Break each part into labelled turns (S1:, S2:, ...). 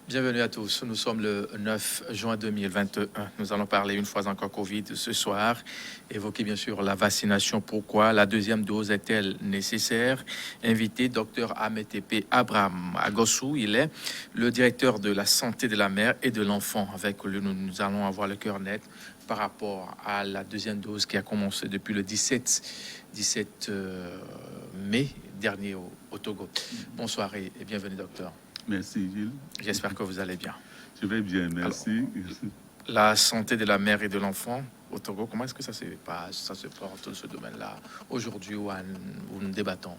S1: Bienvenue à tous. Nous sommes le 9 juin 2021. Nous allons parler une fois encore Covid ce soir. Évoquer bien sûr la vaccination. Pourquoi la deuxième dose est-elle nécessaire? Invité Dr Ametepe Abraham Agossou. Il est le directeur de la santé de la mère et de l'enfant. Avec lui, nous allons avoir le cœur net par rapport à la deuxième dose qui a commencé depuis le 17 mai dernier au Togo. Bonsoir et bienvenue docteur.
S2: Merci Gilles.
S1: J'espère que vous allez bien.
S2: Je vais bien, merci.
S1: Alors, la santé de la mère et de l'enfant au Togo, comment est-ce que ça se passe, ça se porte ce domaine-là aujourd'hui où nous débattons?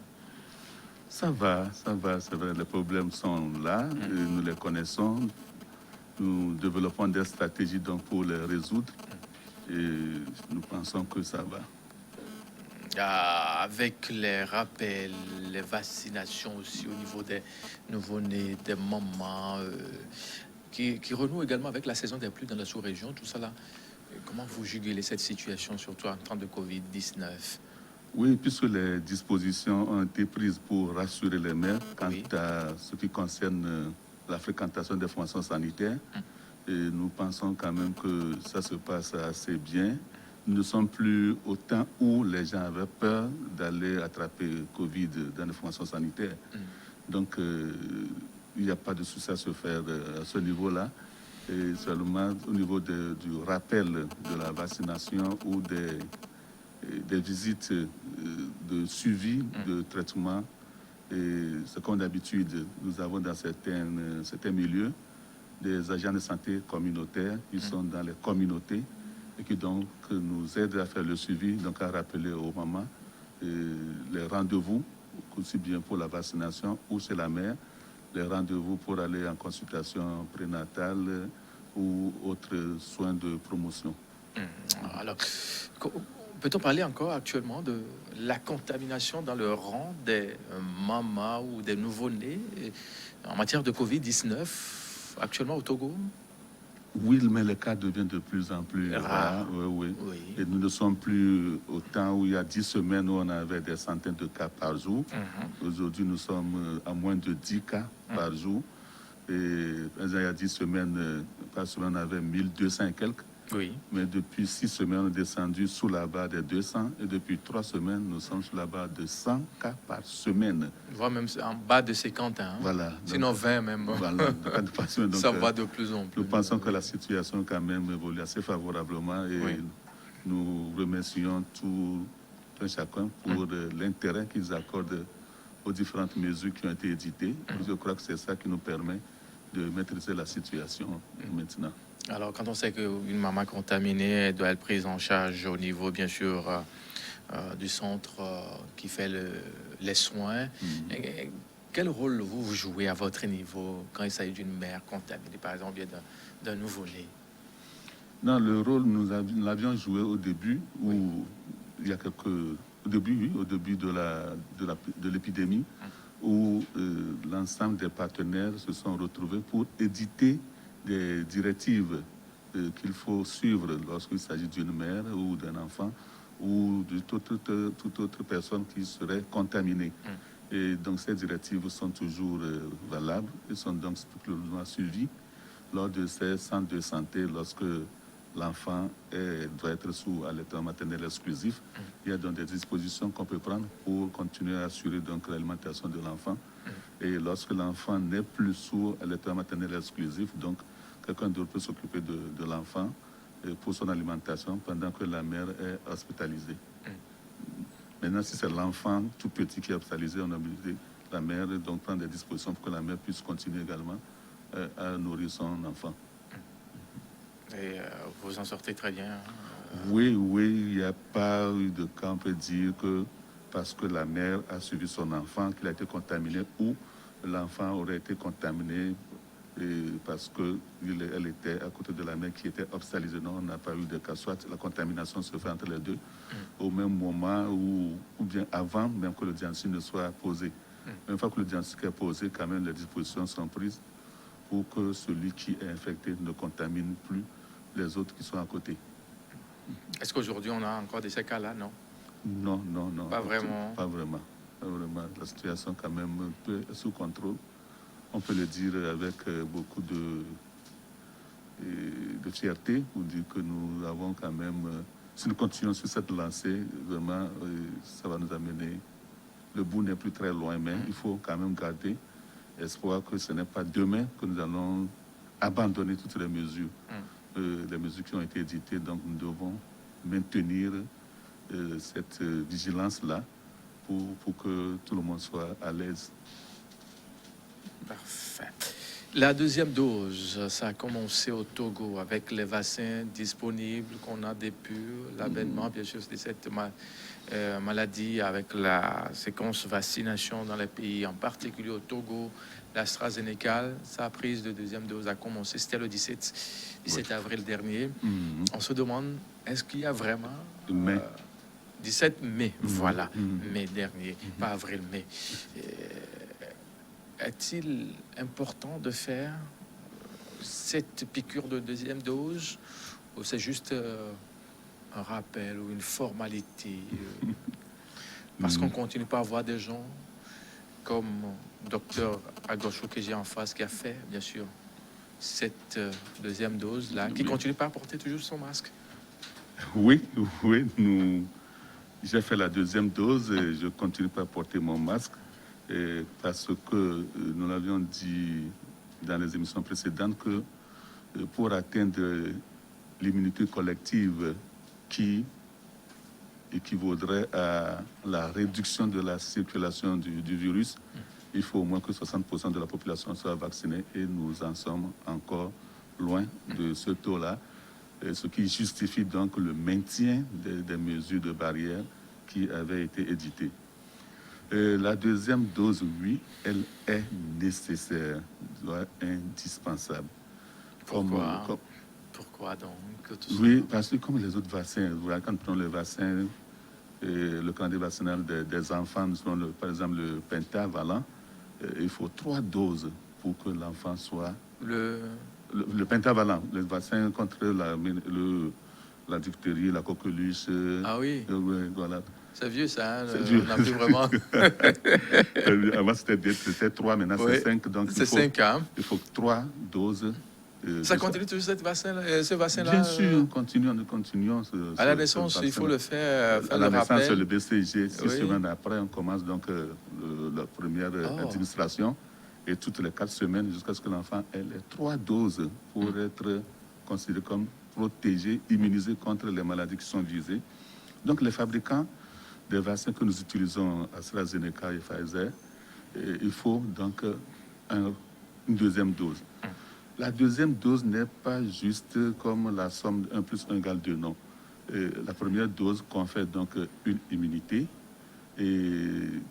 S2: Ça va, c'est vrai, les problèmes sont là, nous les connaissons, nous développons des stratégies donc pour les résoudre et nous pensons que ça va.
S1: Avec les rappels, les vaccinations aussi au niveau des nouveau-nés, des mamans, qui renouent également avec la saison des pluies dans la sous-région, tout ça là. Comment vous jugulez cette situation, surtout en temps de Covid-19?
S2: Oui, puisque les dispositions ont été prises pour rassurer les mères quant à ce qui concerne la fréquentation des formations sanitaires, et nous pensons quand même que ça se passe assez bien. Nous ne sommes plus au temps où les gens avaient peur d'aller attraper Covid dans les formations sanitaires. Donc, il n'y a pas de souci à se faire à ce niveau-là. Et seulement au niveau du rappel de la vaccination ou des visites de suivi de traitement. Et c'est comme d'habitude, nous avons dans certains milieux des agents de santé communautaires qui sont dans les communautés et qui donc nous aident à faire le suivi, donc à rappeler aux mamans les rendez-vous, aussi bien pour la vaccination ou chez la mère, les rendez-vous pour aller en consultation prénatale ou autres soins de promotion.
S1: Alors, peut-on parler encore actuellement de la contamination dans le rang des mamans ou des nouveau-nés en matière de Covid-19 actuellement au Togo?
S2: Oui, mais les cas deviennent de plus en plus rares. Oui. Et nous ne sommes plus au temps où il y a 10 semaines où on avait des centaines de cas par jour. Aujourd'hui, nous sommes à moins de 10 cas par jour. Et il y a 10 semaines, par semaine, on avait 1200 et quelques.
S1: Oui.
S2: Mais depuis 6 semaines, on est descendu sous la barre des 200. Et depuis 3 semaines, nous sommes sous la barre de 100 cas par semaine.
S1: Voire même en bas de 50. Hein.
S2: Voilà.
S1: Sinon 20 même.
S2: Voilà. Donc,
S1: ça va de plus en plus.
S2: Nous pensons que la situation quand même évolue assez favorablement. Et nous remercions tout un chacun pour l'intérêt qu'ils accordent aux différentes mesures qui ont été éditées. Je crois que c'est ça qui nous permet de maîtriser la situation maintenant.
S1: Alors, quand on sait qu'une maman contaminée elle doit être prise en charge au niveau, bien sûr, du centre qui fait les soins, quel rôle vous jouez à votre niveau quand il s'agit d'une mère contaminée, par exemple, bien d'un nouveau-né?
S2: Non, le rôle, nous l'avions joué au début, où il y a au début de l'épidémie, où l'ensemble des partenaires se sont retrouvés pour éditer des directives qu'il faut suivre lorsqu'il s'agit d'une mère ou d'un enfant ou de toute autre personne qui serait contaminée. Et donc ces directives sont toujours valables et sont donc strictement suivies lors de ces centres de santé lorsque l'enfant doit être sous allaitement maternel exclusif. Il y a donc des dispositions qu'on peut prendre pour continuer à assurer donc l'alimentation de l'enfant. Et lorsque l'enfant n'est plus sous allaitement maternel exclusif, donc quelqu'un d'autre peut s'occuper de l'enfant pour son alimentation pendant que la mère est hospitalisée. Maintenant, si c'est l'enfant tout petit qui est hospitalisé, on a obligé la mère donc prendre des dispositions pour que la mère puisse continuer également à nourrir son enfant.
S1: Et vous en sortez très bien.
S2: Oui, il n'y a pas eu de cas, on peut dire que parce que la mère a suivi son enfant, qu'il a été contaminé, ou l'enfant aurait été contaminé parce qu'elle était à côté de la mère qui était hospitalisée. Non, on n'a pas eu de cas. Soit la contamination se fait entre les deux, au même moment ou bien avant même que le diagnostic ne soit posé. Une fois que le diagnostic est posé, quand même, les dispositions sont prises pour que celui qui est infecté ne contamine plus les autres qui sont à côté.
S1: Est-ce qu'aujourd'hui, on a encore de ces cas-là, non?
S2: Non.
S1: Pas vraiment.
S2: Pas vraiment. La situation, quand même, un peu sous contrôle. on peut le dire avec beaucoup de fierté pour dire que nous avons quand même, si nous continuons sur cette lancée, vraiment, ça va nous amener. Le bout n'est plus très loin, mais il faut quand même garder espoir que ce n'est pas demain que nous allons abandonner toutes les mesures qui ont été éditées. Donc, nous devons maintenir cette vigilance-là pour que tout le monde soit à l'aise.
S1: Parfait. La deuxième dose, ça a commencé au Togo avec les vaccins disponibles qu'on a depuis l'avènement, bien sûr, de cette maladie avec la séquence vaccination dans les pays, en particulier au Togo. L'AstraZeneca, sa prise de deuxième dose a commencé, c'était le 17 avril dernier. On se demande, est-ce qu'il y a vraiment... 17 mai, voilà, mai dernier, pas avril, mai. Est-il important de faire cette piqûre de deuxième dose ou c'est juste un rappel ou une formalité parce qu'on continue pas à voir des gens comme docteur Agosho que j'ai en face qui a fait, bien sûr, cette deuxième dose-là, qui continue pas à porter toujours son masque?
S2: Oui, j'ai fait la deuxième dose et je continue pas à porter mon masque. Parce que nous l'avions dit dans les émissions précédentes que pour atteindre l'immunité collective qui équivaudrait à la réduction de la circulation du virus, il faut au moins que 60% de la population soit vaccinée et nous en sommes encore loin de ce taux-là, ce qui justifie donc le maintien des mesures de barrière qui avaient été éditées. La deuxième dose, oui, elle est nécessaire, indispensable.
S1: Pourquoi donc
S2: oui, parce que comme les autres vaccins, quand nous prenons le vaccin, le calendrier vaccinal des enfants, par exemple le pentavalent, il faut 3 doses pour que l'enfant soit... Le pentavalent, le vaccin contre la diphtérie, la coqueluche.
S1: Ah oui.
S2: Voilà.
S1: C'est vieux ça, on n'a plus vraiment.
S2: Avant c'était 3, maintenant c'est 5. Donc
S1: c'est 5 ans.
S2: Il faut 3 doses.
S1: Ça continue toujours ce vaccin-là?
S2: Bien sûr, nous continuons.
S1: À la naissance, il faut le faire.
S2: À la naissance, le BCG. 6 semaines après, on commence donc la première administration. Et toutes les 4 semaines, jusqu'à ce que l'enfant ait les 3 doses pour être considéré comme protégé, immunisé contre les maladies qui sont visées. Donc les fabricants des vaccins que nous utilisons, AstraZeneca et Pfizer, il faut donc une deuxième dose. La deuxième dose n'est pas juste comme la somme 1 plus 1 égale 2, non. La première dose confère donc une immunité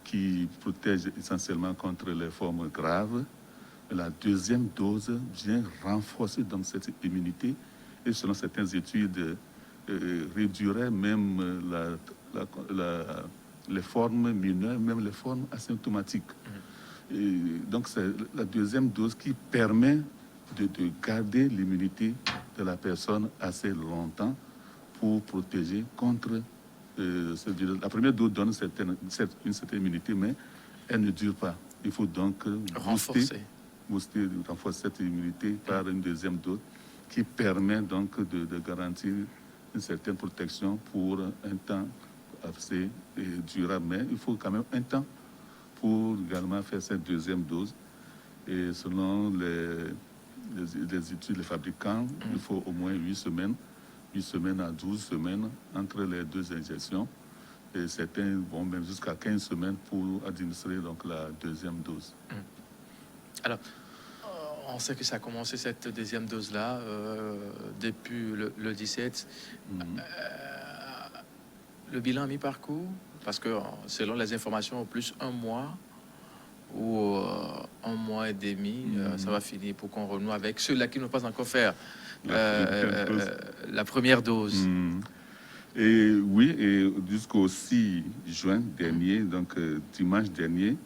S2: qui protège essentiellement contre les formes graves. La deuxième dose vient renforcer donc cette immunité et selon certaines études, réduirait même les formes mineures, même les formes asymptomatiques. Et donc c'est la deuxième dose qui permet de garder l'immunité de la personne assez longtemps pour protéger contre ce virus. La première dose donne une certaine immunité, mais elle ne dure pas. Il faut donc renforcer cette immunité par une deuxième dose qui permet donc de garantir une certaine protection pour un temps assez durable. Mais il faut quand même un temps pour également faire cette deuxième dose. Et selon les études, les fabricants, il faut au moins 8 semaines à 12 semaines entre les 2 injections. Et certains vont même jusqu'à 15 semaines pour administrer donc la deuxième dose.
S1: Alors, on sait que ça a commencé cette deuxième dose-là depuis le 17. Le bilan à mi-parcours, parce que selon les informations, au plus 1 mois ou 1 mois et demi, ça va finir pour qu'on renoue avec ceux-là qui n'ont pas encore fait la première dose.
S2: Et oui, et jusqu'au 6 juin dernier, donc dimanche dernier,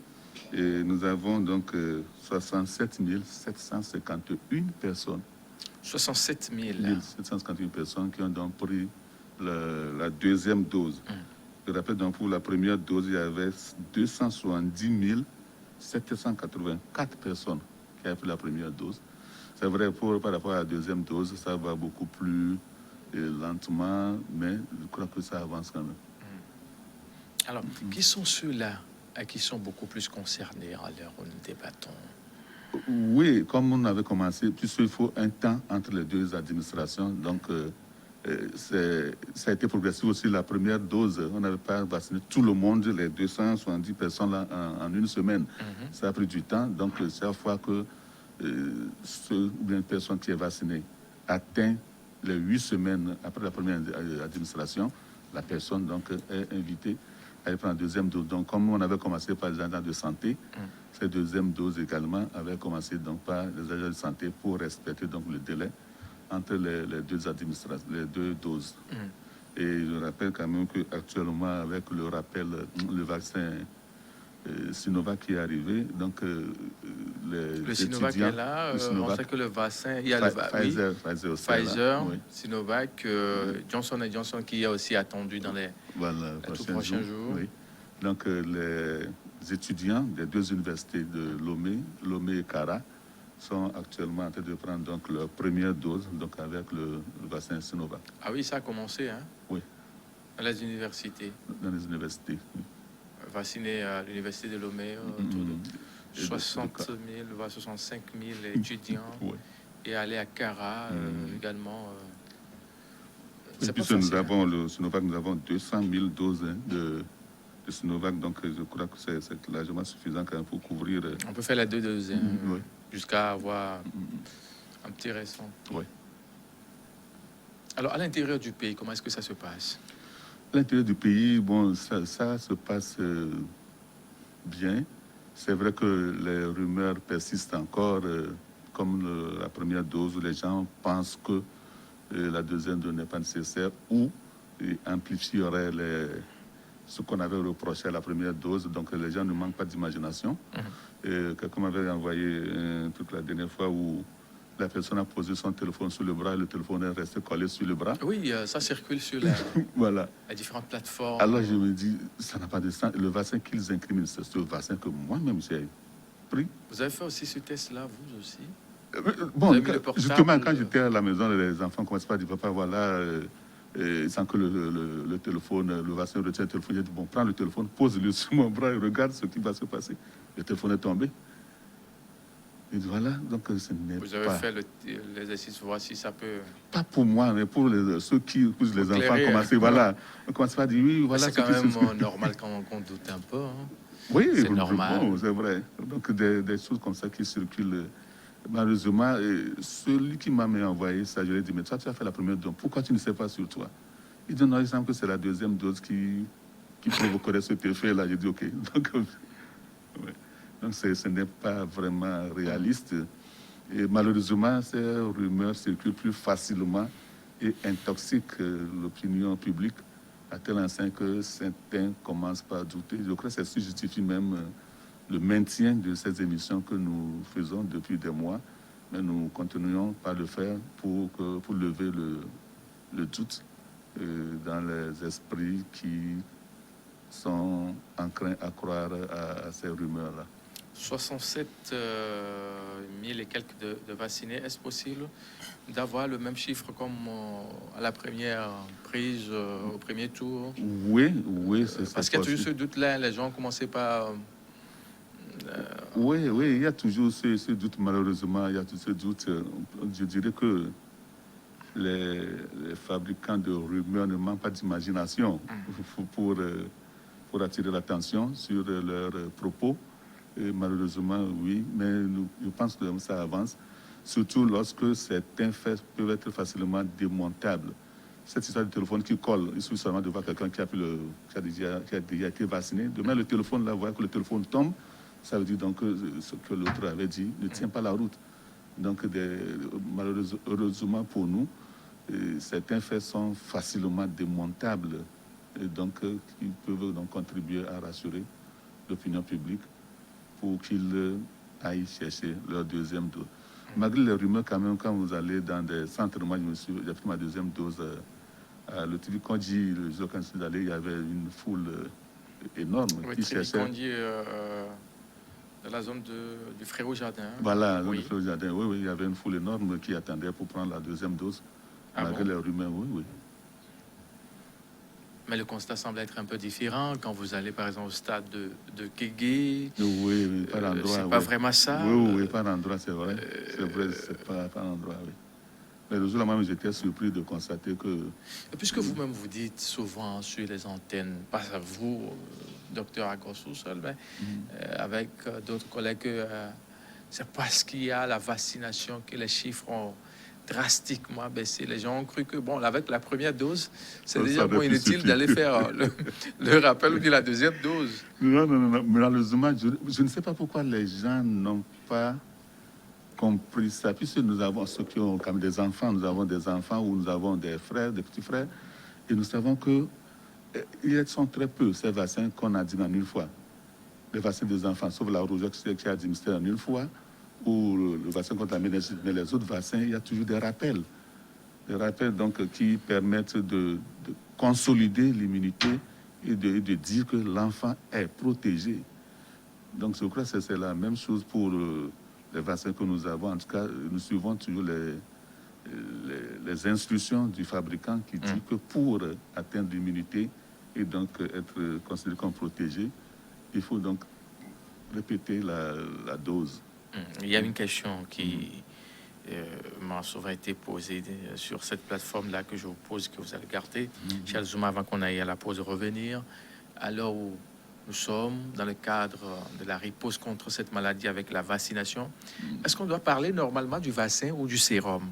S2: nous avons donc 67 751 personnes.
S1: 67
S2: 751 personnes qui ont donc pris la deuxième dose. Je rappelle donc pour la première dose, il y avait 270 784 personnes qui a pris la première dose. C'est vrai, par rapport à la deuxième dose, ça va beaucoup plus lentement, mais je crois que ça avance quand même.
S1: Alors, qui sont ceux-là qui sont beaucoup plus concernés à l'heure où nous débattons?
S2: Oui, comme on avait commencé, puisqu'il faut un temps entre les deux administrations, donc ça a été progressif aussi. La première dose, on n'avait pas vacciné tout le monde, les 270 personnes là, en une semaine. Ça a pris du temps, donc chaque fois que une personne qui est vaccinée atteint les 8 semaines après la première administration, la personne donc est invitée à aller prendre la deuxième dose. Donc, comme on avait commencé par les agents de santé, cette deuxième dose également avait commencé donc par les agents de santé pour respecter donc le délai entre les deux administrations, les deux doses. Et je rappelle quand même qu'actuellement, avec le rappel, le vaccin Sinovac qui est arrivé, donc
S1: le Sinovac est là, on sait que le vaccin, il y a Pfizer,
S2: oui.
S1: Sinovac, Johnson & Johnson qui est aussi attendu dans les tout prochains jours.
S2: Oui. Donc les étudiants des deux universités de Lomé et Cara, sont actuellement en train de prendre donc leur première dose donc avec le vaccin Sinovac.
S1: Ah oui, ça a commencé, hein?
S2: Oui.
S1: Dans les universités.
S2: Dans les universités, oui.
S1: Vacciné à l'université de Lomé, autour de 60 000, 65 000 étudiants.
S2: Oui.
S1: Et aller à Cara également.
S2: Et puisque nous avons le Sinovac, nous avons 200 000 doses de Sinovac, donc je crois que c'est largement suffisant quand même pour couvrir.
S1: On peut faire les deux doses,
S2: oui.
S1: Jusqu'à avoir un petit récent.
S2: Oui.
S1: Alors, à l'intérieur du pays, comment est-ce que ça se passe?
S2: À l'intérieur du pays, bon, ça se passe bien. C'est vrai que les rumeurs persistent encore, comme la première dose, où les gens pensent que la deuxième dose n'est pas nécessaire ou amplifierait ce qu'on avait reproché à la première dose. Donc les gens ne manquent pas d'imagination. Quelqu'un m'avait envoyé un truc la dernière fois où la personne a posé son téléphone sur le bras et le téléphone est resté collé sur le bras.
S1: Oui, ça circule sur
S2: voilà.
S1: les différentes plateformes.
S2: Alors je me dis, ça n'a pas de sens. Le vaccin qu'ils incriminent, c'est ce vaccin que moi-même j'ai pris.
S1: Vous avez fait aussi ce test-là, vous aussi?
S2: Bon, justement, quand j'étais à la maison, les enfants commençaient pas à dire, papa, voilà, sans que le téléphone, le vaccin retient le téléphone. J'ai dit, bon, prends le téléphone, pose-le sur mon bras et regarde ce qui va se passer. Le téléphone est tombé. Et voilà, donc ce n'est pas...
S1: Vous avez fait l'exercice, voir si ça peut...
S2: Pas pour moi, mais pour ceux qui poussent les enfants, commencer, voilà. On commence pas à dire, oui, voilà...
S1: C'est quand même normal quand on doute un peu. Hein.
S2: Oui,
S1: c'est normal.
S2: Bon, c'est vrai. Donc des choses comme ça qui circulent... Malheureusement, celui qui m'a envoyé ça, je lui ai dit, mais toi, tu as fait la première dose, pourquoi tu ne sais pas sur toi? Il dit, non, il semble que c'est la deuxième dose qui provoquerait cet effet-là. J'ai dit, ok. Donc ce n'est pas vraiment réaliste. Et malheureusement, ces rumeurs circulent plus facilement et intoxiquent l'opinion publique à tel enseigne que certains commencent par à douter. Je crois que c'est ce qui justifie même... le maintien de ces émissions que nous faisons depuis des mois, mais nous continuons par le faire pour lever le doute dans les esprits qui sont enclins à croire à ces rumeurs-là.
S1: 67 000 et quelques de vaccinés. Est-ce possible d'avoir le même chiffre comme à la première prise, au premier tour?
S2: Oui, c'est
S1: parce qu'il y a toujours ce doute-là. Les gens ont commencé par...
S2: Oui, il y a toujours ce doute, malheureusement, il y a toujours ce doute. Je dirais que les fabricants de rumeurs ne manquent pas d'imagination pour attirer l'attention sur leurs propos. Et malheureusement, oui, mais je pense que ça avance, surtout lorsque certains faits peuvent être facilement démontables. Cette histoire de téléphone qui colle, il suffit seulement de voir quelqu'un qui a déjà été vacciné. Demain, le téléphone, là, voir que le téléphone tombe, ça veut dire donc que ce que l'autre avait dit ne tient pas la route. Donc, heureusement pour nous, certains faits sont facilement démontables et donc ils peuvent donc contribuer à rassurer l'opinion publique pour qu'ils aillent chercher leur deuxième dose. Malgré les rumeurs, quand même, quand vous allez dans des centres, moi j'ai pris ma deuxième dose à l'hôpital Kondji, le jour quand je suis allé, il y avait une foule énorme qui cherchait...
S1: Dans la zone du Frérot Jardin.
S2: Voilà,
S1: Oui.
S2: le Frérot Jardin, oui, il y avait une foule énorme qui attendait pour prendre la deuxième dose, malgré les rumeurs, oui.
S1: Mais le constat semble être un peu différent quand vous allez, par exemple, au stade de Kégué.
S2: Oui, par endroit.
S1: C'est pas vraiment ça.
S2: Oui, par endroit, c'est vrai. C'est vrai, c'est pas par endroit, oui. Mais le jour-là même, j'étais surpris de constater que...
S1: Et puisque vous-même vous dites souvent sur les antennes, pas à vous, docteur Agossou seul, mais avec d'autres collègues, que c'est parce qu'il y a la vaccination que les chiffres ont drastiquement baissé. Les gens ont cru que, bon, avec la première dose, c'est déjà moins inutile d'aller faire le rappel ou de la deuxième dose.
S2: Non. Malheureusement, je ne sais pas pourquoi les gens n'ont pas compris ça, puisque nous avons ceux qui ont comme des enfants, nous avons des enfants ou nous avons des frères, des petits frères, et nous savons que ils sont très peu ces vaccins qu'on a dit en une fois. Les vaccins des enfants, sauf la rougeole qui est administrée en une fois, ou le vaccin contre la méningite, mais les autres vaccins, il y a toujours des rappels. Des rappels donc, qui permettent de consolider l'immunité et de dire que l'enfant est protégé. Donc je crois que c'est la même chose pour les vaccins que nous avons. En tout cas, nous suivons toujours les instructions du fabricant qui dit que pour atteindre l'immunité et donc être considéré comme protégé, il faut donc répéter la dose.
S1: Il y a une question qui m'a souvent été posée sur cette plateforme-là que je vous pose, que vous allez garder. Charles Zouma, avant qu'on aille à la pause, revenir. Alors où nous sommes dans le cadre de la riposte contre cette maladie avec la vaccination, est-ce qu'on doit parler normalement du vaccin ou du sérum?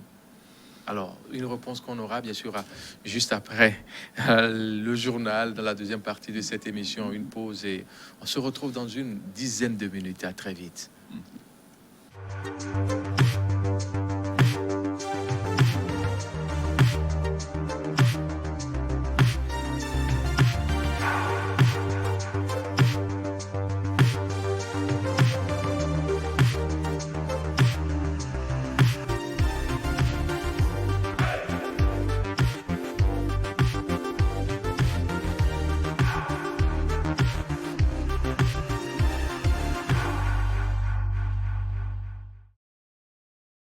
S1: Alors, une réponse qu'on aura, bien sûr, juste après le journal, dans la deuxième partie de cette émission, une pause, et on se retrouve dans une dizaine de minutes. À très vite.